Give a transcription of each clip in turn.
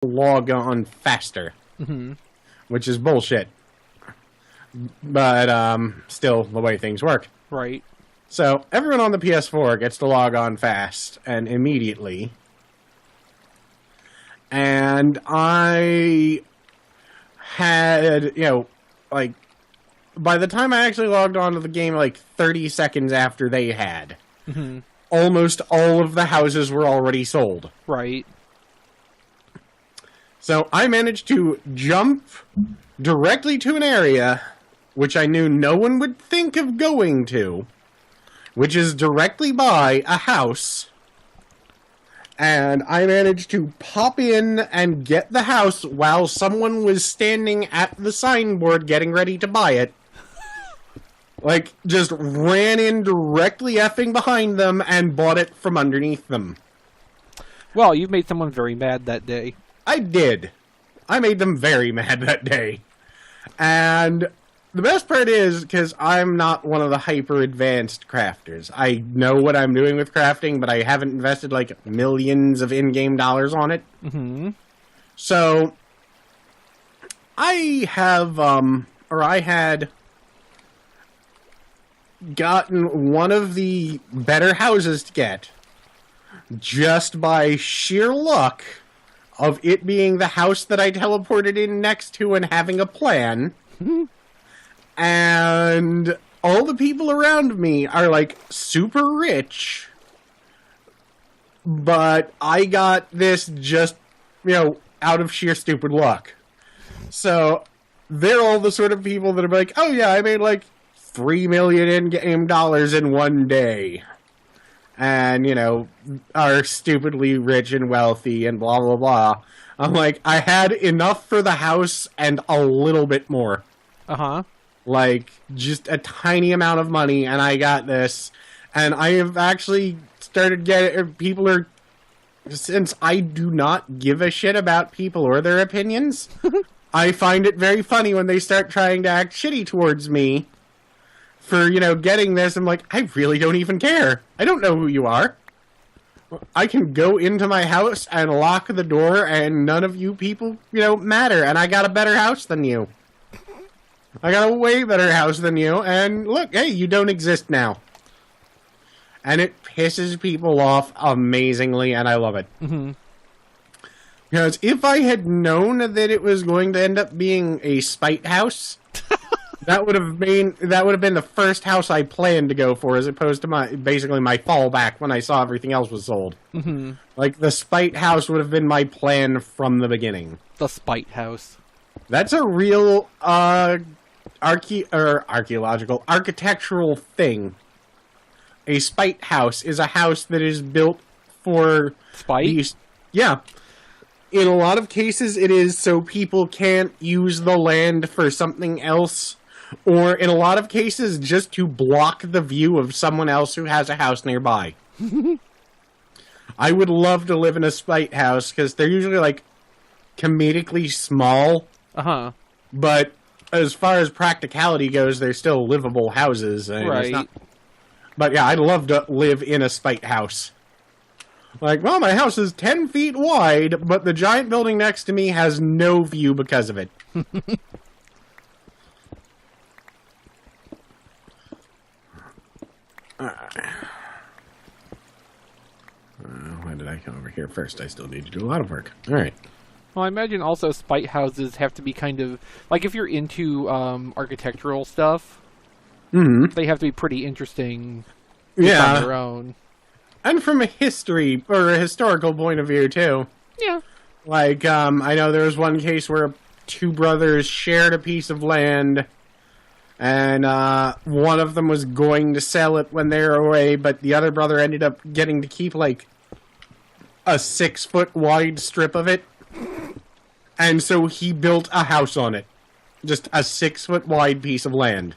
log on faster, Mm-hmm. which is bullshit. But still, the way things work. Right. So everyone on the PS4 gets to log on fast and immediately. And I had, like, by the time I actually logged on to the game, like 30 seconds after they had, Mm-hmm. almost all of the houses were already sold. Right. So I managed to jump directly to an area which I knew no one would think of going to, which is directly by a house. And I managed to pop in and get the house while someone was standing at the signboard getting ready to buy it. Like, just ran in directly effing behind them and bought it from underneath them. Well, you've made someone very mad that day. I did. I made them very mad that day. And the best part is, because I'm not one of the hyper-advanced crafters. I know what I'm doing with crafting, but I haven't invested, like, millions of in-game dollars on it. Mm-hmm. So, I had gotten one of the better houses to get just by sheer luck of it being the house that I teleported in next to and having a plan. And all the people around me are, like, super rich. But I got this just, out of sheer stupid luck. So, they're all the sort of people that are like, oh yeah, I made, like, $3 million in-game dollars in one day. And, are stupidly rich and wealthy and blah, blah, blah. I'm like, I had enough for the house and a little bit more. Uh-huh. Like, just a tiny amount of money, and I got this. And I have actually started getting... People are... Since I do not give a shit about people or their opinions, I find it very funny when they start trying to act shitty towards me for, getting this. I'm like, I really don't even care. I don't know who you are. I can go into my house and lock the door, and none of you people, matter. And I got a better house than you. I got a way better house than you, and look, hey, you don't exist now. And it pisses people off amazingly, and I love it. Mm-hmm. Because if I had known that it was going to end up being a spite house, that would have been the first house I planned to go for, as opposed to my fallback when I saw everything else was sold. Mm-hmm. Like, the spite house would have been my plan from the beginning. The Spite House. That's a real architectural thing. A spite house is a house that is built for Spite? Yeah. In a lot of cases, it is so people can't use the land for something else, or in a lot of cases, just to block the view of someone else who has a house nearby. I would love to live in a spite house, because they're usually, like, comedically small. Uh-huh. But as far as practicality goes, they're still livable houses. And right. But yeah, I'd love to live in a spite house. Like, well, my house is 10 feet wide, but the giant building next to me has no view because of it. Why did I come over here first? I still need to do a lot of work. Alright. Well, I imagine also spite houses have to be kind of... Like, if you're into architectural stuff, they have to be pretty interesting on their own. And from a history, or a historical point of view, too. Yeah. Like, I know there was one case where two brothers shared a piece of land, and one of them was going to sell it when they were away, but the other brother ended up getting to keep, like, a 6-foot wide strip of it. And so he built a house on it. Just a 6-foot wide piece of land.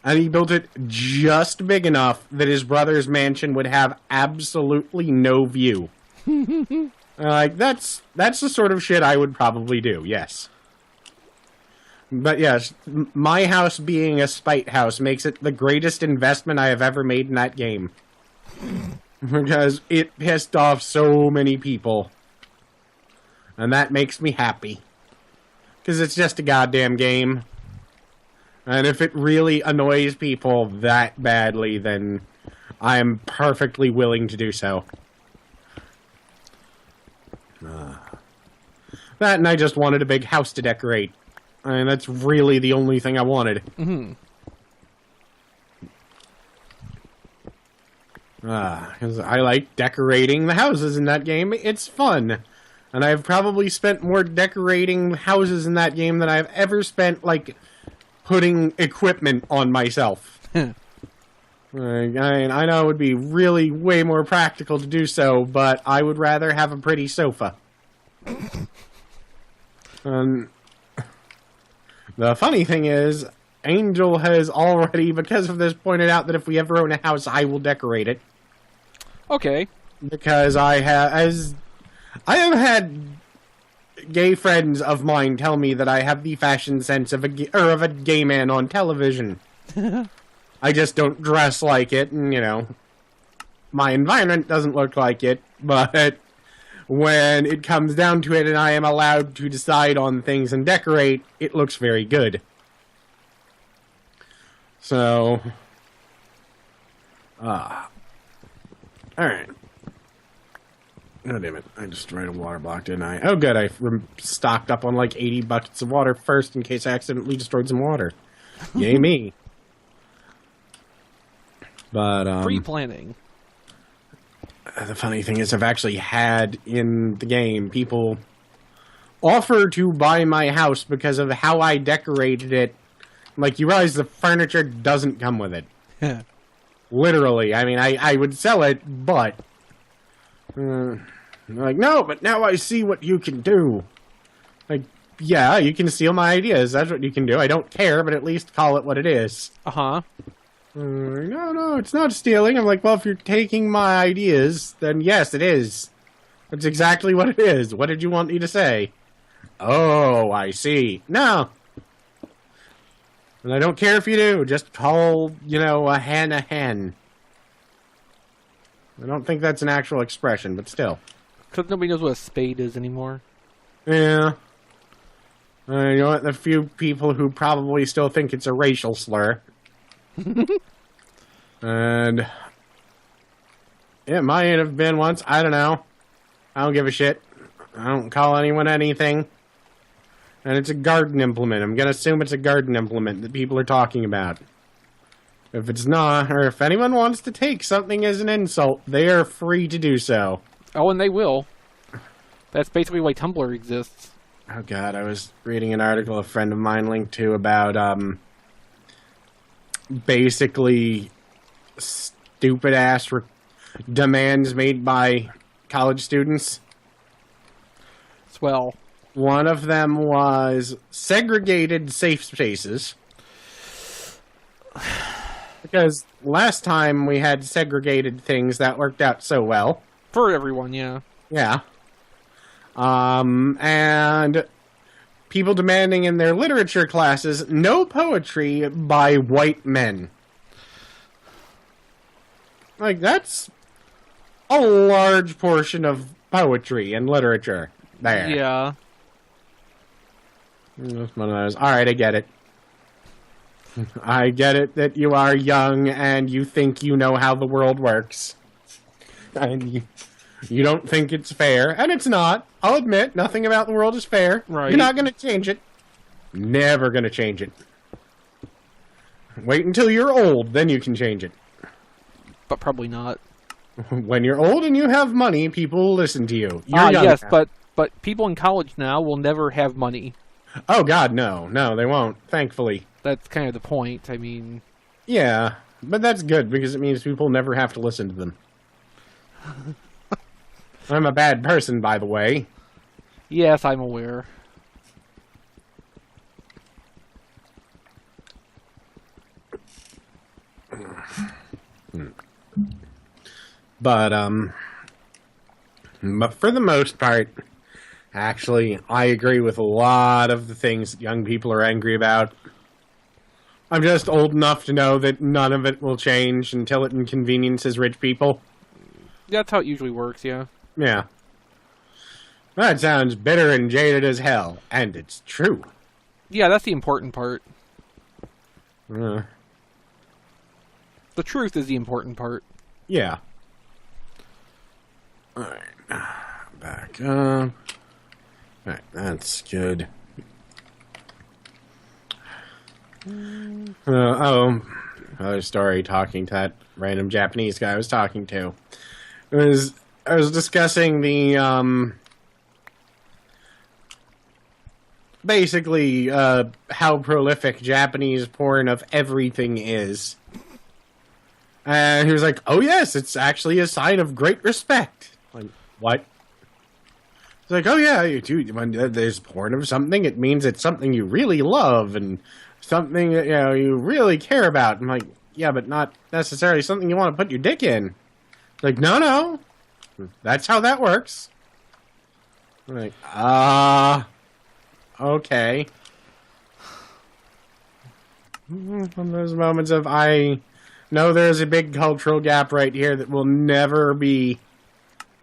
And he built it just big enough that his brother's mansion would have absolutely no view. Like, that's the sort of shit I would probably do, yes. But yes, my house being a spite house makes it the greatest investment I have ever made in that game. Because it pissed off so many people. And that makes me happy. Because it's just a goddamn game. And if it really annoys people that badly, then I am perfectly willing to do so. That, and I just wanted a big house to decorate. And that's really the only thing I wanted. Mm-hmm. Because I like decorating the houses in that game. It's fun. And I've probably spent more decorating houses in that game than I've ever spent, like, putting equipment on myself. I know it would be really way more practical to do so, but I would rather have a pretty sofa. The funny thing is, Angel has already, because of this, pointed out that if we ever own a house, I will decorate it. Okay. Because I have had gay friends of mine tell me that I have the fashion sense of a gay man on television. I just don't dress like it, and, you know, my environment doesn't look like it, but when it comes down to it and I am allowed to decide on things and decorate, it looks very good. So, alright. Oh, damn it. I just tried a water block, didn't I? Oh, good. I stocked up on like 80 buckets of water first in case I accidentally destroyed some water. Yay me. But, pre-planning. The funny thing is I've actually had in the game people offer to buy my house because of how I decorated it. Like, you realize the furniture doesn't come with it. Literally. I mean, I would sell it, but... like, no, but now I see what you can do. Like, yeah, you can steal my ideas. That's what you can do. I don't care, but at least call it what it is. Uh-huh. No, it's not stealing. I'm like, well, if you're taking my ideas, then yes, it is. That's exactly what it is. What did you want me to say? Oh, I see. No. And I don't care if you do. Just call, you know, a hen a hen. I don't think that's an actual expression, but still. Because nobody knows what a spade is anymore. Yeah. You know what? The few people who probably still think it's a racial slur. And it might have been once. I don't know. I don't give a shit. I don't call anyone anything. And it's a garden implement. I'm going to assume it's a garden implement that people are talking about. If it's not, or if anyone wants to take something as an insult, they are free to do so. Oh, and they will. That's basically why Tumblr exists. Oh god, I was reading an article a friend of mine linked to about, basically stupid-ass demands made by college students. Swell. One of them was segregated safe spaces. Because last time we had segregated things that worked out so well. For everyone, yeah. Yeah. And people demanding in their literature classes no poetry by white men. Like, that's a large portion of poetry and literature there. Yeah. That's one of those. Alright, I get it. I get it that you are young and you think you know how the world works. And you don't think it's fair. And it's not. I'll admit, nothing about the world is fair. Right. You're not going to change it. Never going to change it. Wait until you're old, then you can change it. But probably not. When you're old and you have money, people will listen to you. You're young yes, now. but people in college now will never have money. Oh, God, no. No, they won't, thankfully. That's kind of the point. I mean... Yeah, but that's good, because it means people never have to listen to them. I'm a bad person, by the way. Yes, I'm aware. But for the most part, actually, I agree with a lot of the things that young people are angry about. I'm just old enough to know that none of it will change until it inconveniences rich people. That's how it usually works, yeah. Yeah. That sounds bitter and jaded as hell, and it's true. Yeah, that's the important part. Uh, The truth is the important part. yeah. Alright. Back up. Alright, that's good. Another story talking to that random Japanese guy I was talking to. I was discussing the, basically, how prolific Japanese porn of everything is. And he was like, oh yes, it's actually a sign of great respect. Like, what? It's like, oh yeah, dude, when there's porn of something, it means it's something you really love and something that, you really care about. I'm like, yeah, but not necessarily something you want to put your dick in. It's like, no, that's how that works. I'm like, okay. One of those moments of, I know there's a big cultural gap right here that will never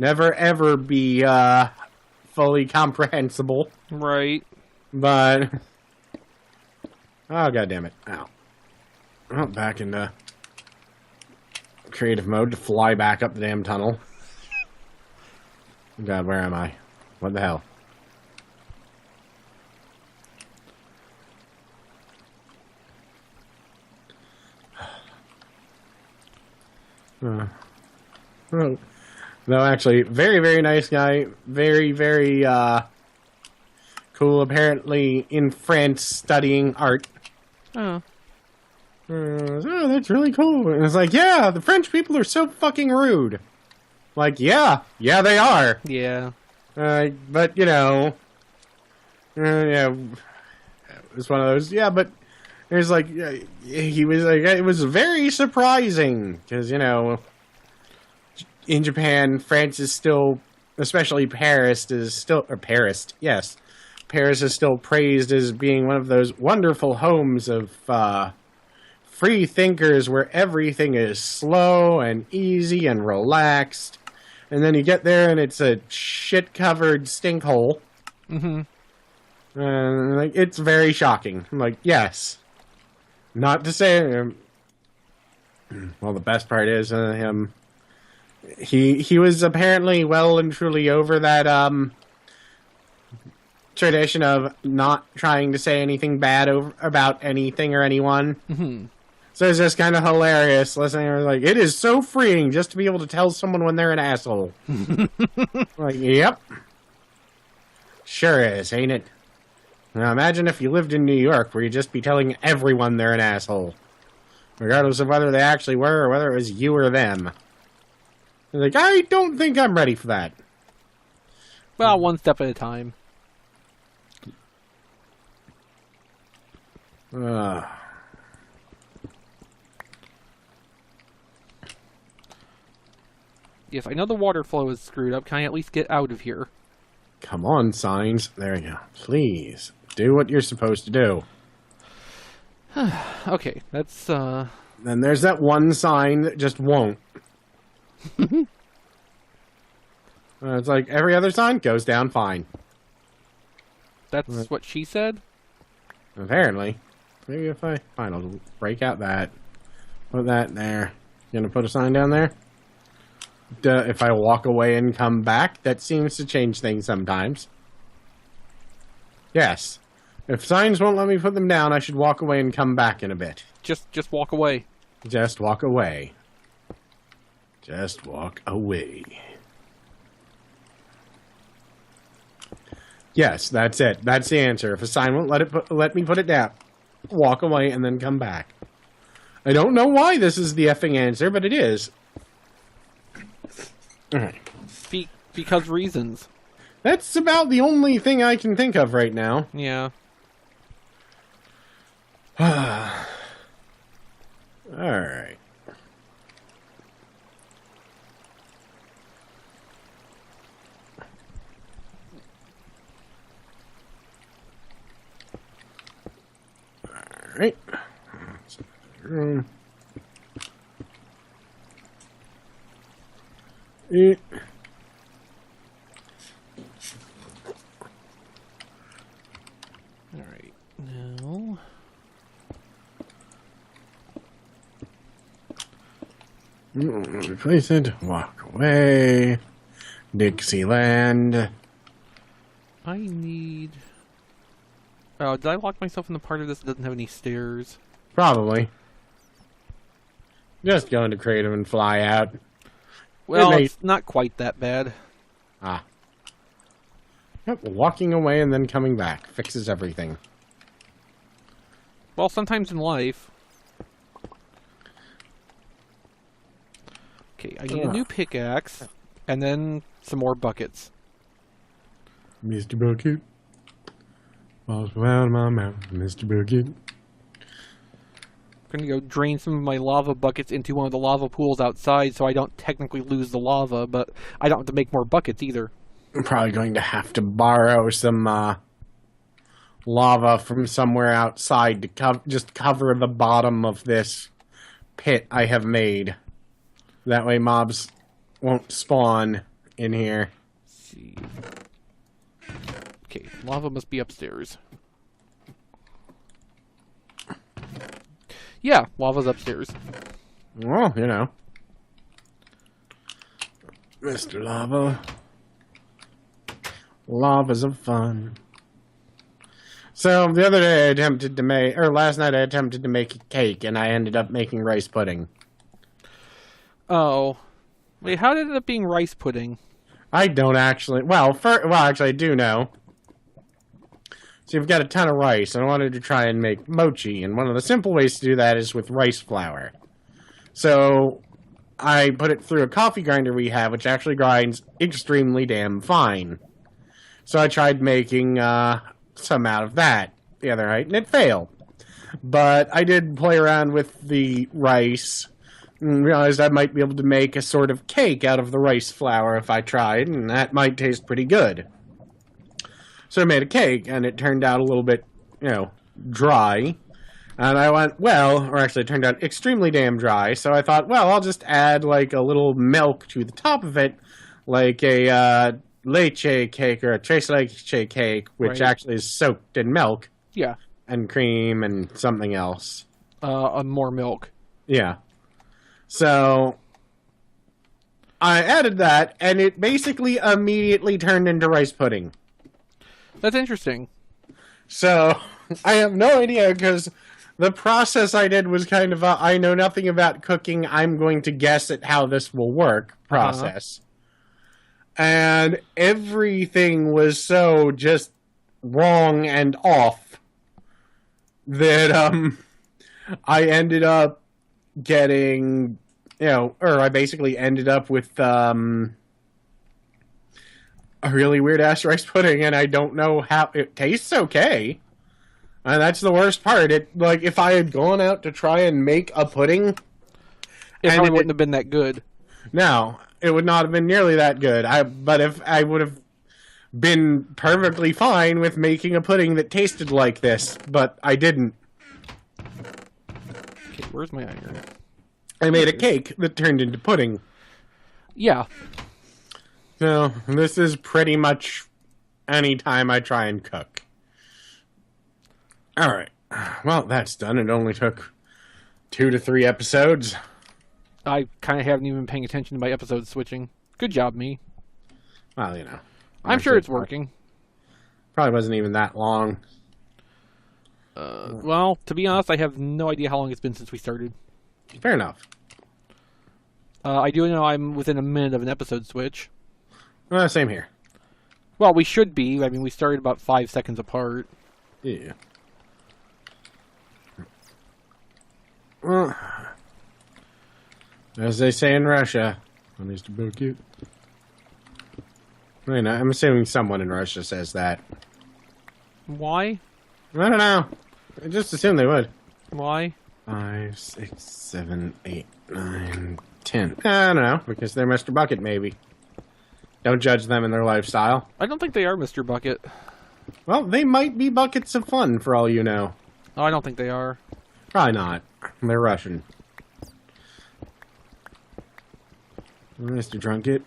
ever be, fully comprehensible. Right. But, oh, god damn it. Ow. Oh, back into creative mode to fly back up the damn tunnel. God, where am I? What the hell? Oh. No, actually, very, very nice guy. Very, very, cool. Apparently in France studying art. Oh. Oh, that's really cool. And it's like, yeah, the French people are so fucking rude. Like, yeah, they are. Yeah. But, yeah, it was one of those, yeah, but there's like, he was like, it was very surprising, because, in Japan, France is still, especially Paris, is still praised as being one of those wonderful homes of, free thinkers where everything is slow and easy and relaxed. And then you get there and it's a shit-covered stinkhole. Mm-hmm. And, like, it's very shocking. I'm like, yes. Not to say... well, the best part is him... He was apparently well and truly over that, tradition of not trying to say anything bad about anything or anyone. Mm-hmm. So it's just kind of hilarious listening. I was like, it is so freeing just to be able to tell someone when they're an asshole. Like, yep. Sure is, ain't it? Now imagine if you lived in New York where you'd just be telling everyone they're an asshole. Regardless of whether they actually were or whether it was you or them. Like, I don't think I'm ready for that. Well, one step at a time. Yes, I know the water flow is screwed up. Can I at least get out of here? Come on, signs. There you go. Please, do what you're supposed to do. Okay, that's, Then there's that one sign that just won't. It's like every other sign goes down fine. That's what she said? Apparently. Maybe if I'll break out that. Put that there. You gonna put a sign down there? If I walk away and come back, that seems to change things sometimes. Yes. If signs won't let me put them down, I should walk away and come back in a bit. Just walk away. Just walk away. Just walk away. Yes, that's it. That's the answer. If a sign won't let me put it down, walk away and then come back. I don't know why this is the effing answer, but it is. Alright. Because reasons. That's about the only thing I can think of right now. Yeah. Alright. Alright. Room. Alright, now... Replace it. Walk away. Dixieland. I need... Oh, did I lock myself in the part of this that doesn't have any stairs? Probably. Just go into creative and fly out. Well, it's not quite that bad. Ah. Yep, walking away and then coming back. Fixes everything. Well, sometimes in life... Okay, I need a new pickaxe, and then some more buckets. Mr. Bucket. Falls around my mouth, Mr. Bucket. I'm going to go drain some of my lava buckets into one of the lava pools outside so I don't technically lose the lava, but I don't have to make more buckets either. I'm probably going to have to borrow some lava from somewhere outside to just cover the bottom of this pit I have made. That way mobs won't spawn in here. Let's see. Okay, lava must be upstairs. Yeah, lava's upstairs. Well, you know. Mr. Lava. Lava's of fun. So, the other day I attempted to make, or last night I attempted to make a cake, and I ended up making rice pudding. Oh. Wait, how did it end up being rice pudding? I don't actually, actually I do know. So you've got a ton of rice, and I wanted to try and make mochi, and one of the simple ways to do that is with rice flour. So I put it through a coffee grinder we have, which actually grinds extremely damn fine. So I tried making some out of that the other night, and it failed. But I did play around with the rice, and realized I might be able to make a sort of cake out of the rice flour if I tried, and that might taste pretty good. So I made a cake, and it turned out a little bit, dry. And I went, it turned out extremely damn dry, so I thought, I'll just add, like, a little milk to the top of it, like a leche cake or a tres leche cake, which actually is soaked in milk. Yeah. And cream and something else. More milk. Yeah. So I added that, and it basically immediately turned into rice pudding. That's interesting. So I have no idea, because the process I did was kind of I know nothing about cooking, I'm going to guess at how this will work process. And everything was so just wrong and off that I ended up getting, I basically ended up with a really weird-ass rice pudding, and I don't know how... It tastes okay. And that's the worst part. If I had gone out to try and make a pudding... It probably wouldn't have been that good. No, it would not have been nearly that good. But if I would have been perfectly fine with making a pudding that tasted like this, but I didn't. Okay, where's my iron? I made a cake that turned into pudding. Yeah. So, this is pretty much any time I try and cook. Alright. Well, that's done. It only took 2 to 3 episodes. I kind of haven't even been paying attention to my episode switching. Good job, me. Well, I'm sure it's working. Probably wasn't even that long. Well, to be honest, I have no idea how long it's been since we started. Fair enough. I do know I'm within a minute of an episode switch. Same here. Well, we should be. I mean, we started about 5 seconds apart. Yeah. Well, as they say in Russia, Mr. Bucket. I'm assuming someone in Russia says that. Why? I don't know. I just assumed they would. Why? 5, 6, 7, 8, 9, 10. I don't know, because they're Mr. Bucket, maybe. Don't judge them and their lifestyle. I don't think they are Mr. Bucket. Well, they might be buckets of fun, for all you know. Oh, I don't think they are. Probably not. They're Russian. Mr. Drunkett.